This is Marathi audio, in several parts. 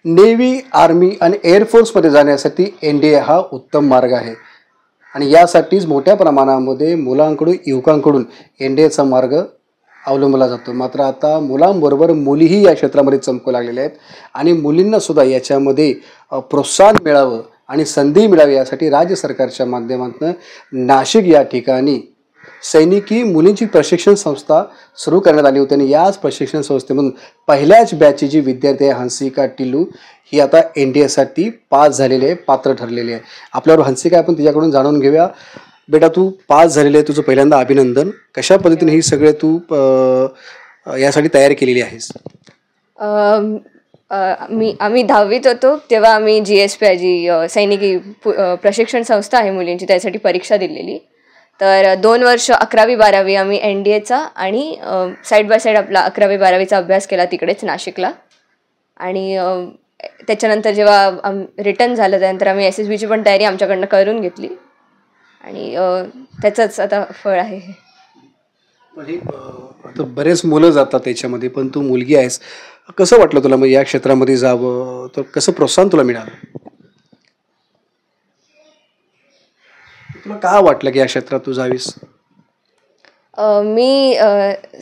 नेव्ही, आर्मी आणि एअरफोर्समध्ये जाण्यासाठी NDA हा उत्तम मार्ग आहे आणि यासाठीच मोठ्या प्रमाणामध्ये मुलांकडून युवकांकडून NDAचा मार्ग अवलंबला जातो. मात्र आता मुलांबरोबर मुलीही या क्षेत्रामध्ये चमकू लागलेल्या आहेत आणि मुलींना सुद्धा याच्यामध्ये प्रोत्साहन मिळावं आणि संधी मिळावी यासाठी राज्य सरकारच्या माध्यमातून नाशिक या ठिकाणी सैनिकी मुलींची प्रशिक्षण संस्था सुरू करण्यात आली होती आणि याच प्रशिक्षण संस्थेमधून पहिल्याच बॅचची जी विद्यार्थी आहे हंसिका टिल्लू ही आता NDAसाठी पास झालेली आहे, पात्र ठरलेली आहे. आपल्यावर हंसिका आपण तिच्याकडून जाणून घेऊया. बेटा, तू पास झालेली आहे, तुझं पहिल्यांदा अभिनंदन. कशा पद्धतीने ही सगळे तू यासाठी तयारी केलेली आहेस? आम्ही 10वीत होतो तेव्हा आम्ही GSP जी सैनिकी प्रशिक्षण संस्था आहे मुलींची त्यासाठी परीक्षा दिलेली. तर 2 वर्ष 11वी-12वी आम्ही NDAचा आणि साईड बाय साईड आपला 11वी-12वीचा अभ्यास केला तिकडेच नाशिकला. आणि त्याच्यानंतर जेव्हा रिटर्न झालं त्यानंतर आम्ही SSBची पण तयारी आमच्याकडनं करून घेतली आणि त्याचंच आता फळ आहे. आता बरेच मुलं जातात त्याच्यामध्ये, पण तू मुलगी आहेस, कसं वाटलं तुला मग या क्षेत्रामध्ये जावं? तर कसं प्रोत्साहन तुला मिळालं? तुला का वाटलं की या क्षेत्रात तू जावीस? मी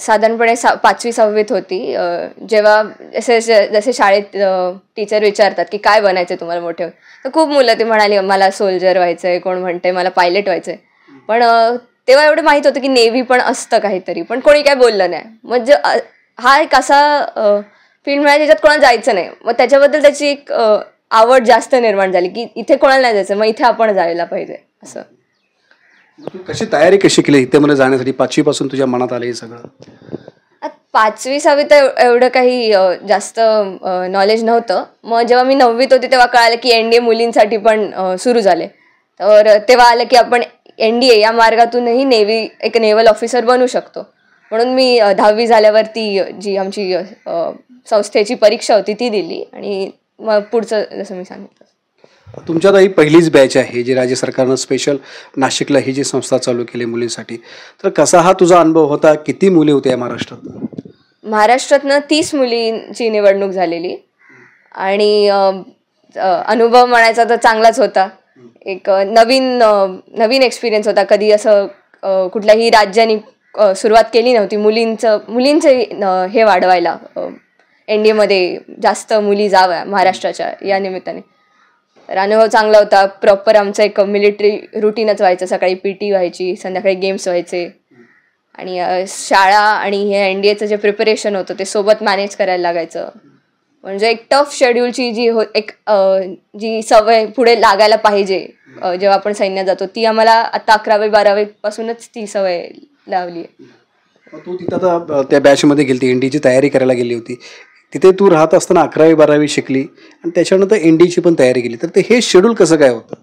साधारणपणे 5वी-6वीत होती. जेव्हा जसे शाळेत टीचर विचारतात की काय बनायचं आहे तुम्हाला मोठे होऊन, तर खूप मुलं ती म्हणाली मला सोल्जर व्हायचं आहे, कोण म्हणते मला पायलट व्हायचं आहे. पण तेव्हा एवढं माहीत होतं की नेव्ही पण असतं काहीतरी, पण कोणी काय बोललं नाही. म्हणजे हा एक असा फील्ड मिळाला ज्याच्यात कोणाला जायचं नाही. मग त्याच्याबद्दल त्याची एक आवड जास्त निर्माण झाली की इथे कोणाला नाही जायचं, मग इथे आपण जायला पाहिजे असं. तू तयारी कशी केली इथे मला जाण्यासाठी? 5वी पासून तुझ्या मनात आलं हे सगळं? 5वी-6वी तर एवढं काही जास्त नॉलेज नव्हतं. मग जेव्हा मी 9वीत होते तेव्हा कळालं की NDA मुलींसाठी पण सुरू झाले. तर तेव्हा आलं की आपण NDA या मार्गातूनही एक नेव्हल ऑफिसर बनू शकतो. म्हणून मी 10वी झाल्यावरती जी आमची संस्थेची परीक्षा होती ती दिली आणि मग पुढचं जसं मी सांगितलं. तुमच्यात ही पहिलीच बॅच आहे जी राज्य सरकारनं स्पेशल नाशिकला ही जी संस्था चालू केली मुलींसाठी, तर कसा हा तुझा अनुभव होता? किती मुली होत्या या महाराष्ट्रात? महाराष्ट्रातनं 30 मुलींची निवडणूक झालेली आणि अनुभव म्हणायचा तर चांगलाच होता. एक नवीन एक्सपिरियन्स होता. कधी असं कुठल्याही राज्याने सुरुवात केली नव्हती मुलींचं हे वाढवायला, NDAमध्ये जास्त मुली जाव्या महाराष्ट्राच्या या निमित्ताने. तर अनुभव चांगला होता. प्रॉपर आमचं एक मिलिटरी रुटीनच व्हायचं. सकाळी PT व्हायची, संध्याकाळी गेम्स व्हायचे आणि शाळा आणि हे NDAचं जे प्रिपरेशन होतं ते सोबत मॅनेज करायला लागायचं. म्हणजे एक टफ शेड्यूलची जी सवय पुढे लागायला पाहिजे जेव्हा आपण सैन्यात जातो ती आम्हाला आता 11वी-12वी पासूनच ती सवय लावली आहे. तू तिथं आता त्या बॅचमध्ये गेली, NDAची तयारी करायला गेली होती. तिथे तू राहत असताना 11वी-12वी शिकली आणि त्याच्यानंतर NDAची पण तयारी केली, तर हे शेड्यूल कसं काय होतं?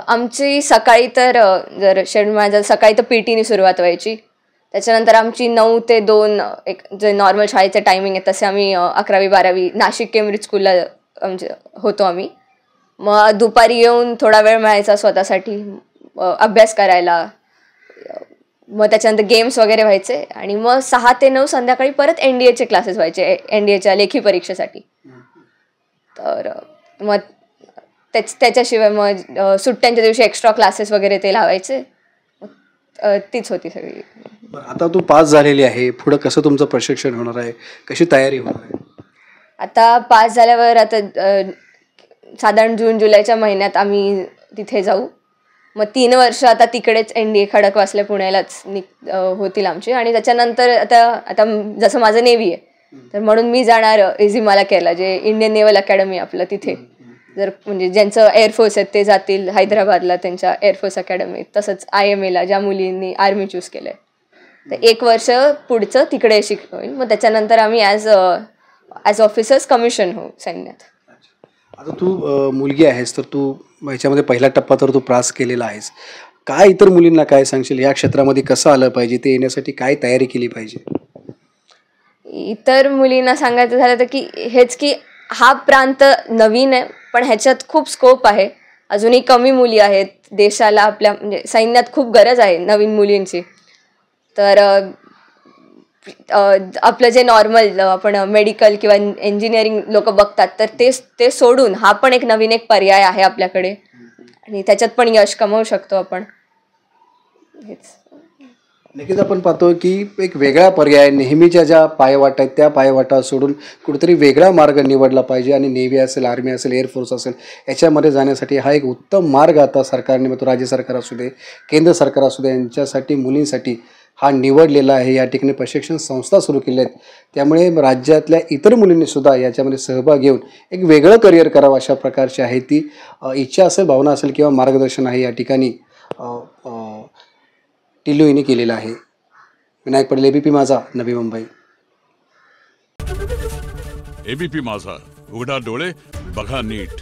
आमची सकाळी तर जर शेड्यूल माझं सकाळी तर PTने सुरुवात व्हायची. त्याच्यानंतर आमची 9 ते 2 एक जे नॉर्मल शाळेचे टायमिंग आहे तसे आम्ही 11वी-12वी नाशिक केम्ब्रिज स्कूलला होतो आम्ही. मग दुपारी येऊन थोडा वेळ मिळायचा स्वतःसाठी अभ्यास करायला. मग त्याच्यानंतर गेम्स वगैरे व्हायचे आणि मग 6 ते 9 संध्याकाळी परत NDAचे क्लासेस व्हायचे NDAच्या लेखी परीक्षेसाठी. तर मग त्याच्याशिवाय मग सुट्ट्यांच्या दिवशी एक्स्ट्रा क्लासेस वगैरे ते लावायचे. तीच होती सगळी. आता तू पास झालेली आहे, पुढं कसं तुमचं प्रशिक्षण होणार आहे, कशी तयारी होणार आहे? आता पास झाल्यावर आता साधारण जून-जुलैच्या महिन्यात आम्ही तिथे जाऊ. मग 3 वर्ष आता तिकडेच NDA खडकवासला पुण्यालाच होतील आमची आणि त्याच्यानंतर आता जसं माझं नेव्ही आहे तर म्हणून मी जाणार इझिमाला जे इंडियन नेव्हल अकॅडमी आपलं तिथे. जर म्हणजे ज्यांचं एअरफोर्स आहेत ते जातील हैदराबादला त्यांच्या एअरफोर्स अकॅडमीत. तसंच IMAला ज्या मुलींनी आर्मी चूज केलं आहे तर 1 वर्ष पुढचं तिकडे होईल. मग त्याच्यानंतर आम्ही ॲज ऑफिसर्स कमिशन होऊ सैन्यात. आता तू मुलगी आहेस तर तू ह्याच्यामध्ये पहिला टप्पा तर तू पास केलेला आहेस. काय इतर मुलींना काय सांगशील? या क्षेत्रामध्ये कसं आलं पाहिजे, ते येण्यासाठी काय तयारी केली पाहिजे? इतर मुलींना सांगायचं झालं तर हेच की हा प्रांत नवीन आहे पण ह्याच्यात खूप स्कोप आहे. अजूनही कमी मुली आहेत. देशाला आपल्या म्हणजे सैन्यात खूप गरज आहे नवीन मुलींची. तर आपलं जे नॉर्मल आपण मेडिकल किंवा इंजिनिअरिंग लोक बघतात, तर ते सोडून हा पण एक नवीन एक पर्याय आहे आपल्याकडे आणि त्याच्यात पण यश कमवू शकतो आपण. हेच. नक्कीच आपण पाहतो की एक वेगळा पर्याय, नेहमीच्या ज्या पायवाटा आहेत त्या पायवाटा सोडून कुठेतरी वेगळा मार्ग निवडला पाहिजे आणि नेव्ही असेल, आर्मी असेल, एअरफोर्स असेल याच्यामध्ये जाण्यासाठी हा एक उत्तम मार्ग आता सरकारने, मग तो राज्य सरकार असू दे, केंद्र सरकार असू दे, यांच्यासाठी मुलींसाठी हा निवडलेला आहे. या ठिकाणी प्रशिक्षण संस्था सुरू केल्या आहेत. त्यामुळे राज्यातल्या इतर मुलींनी सुद्धा याच्यामध्ये सहभाग घेऊन एक वेगळं करिअर करावं अशा प्रकारची आहे ती इच्छा असेल, भावना असेल किंवा मार्गदर्शन आहे या ठिकाणी टिल्लू हिने केलेलं आहे. विनायक पटेल, एबीपी माझा, नवी मुंबई. एबीपी माझा, उघडा डोळे बघा नीट.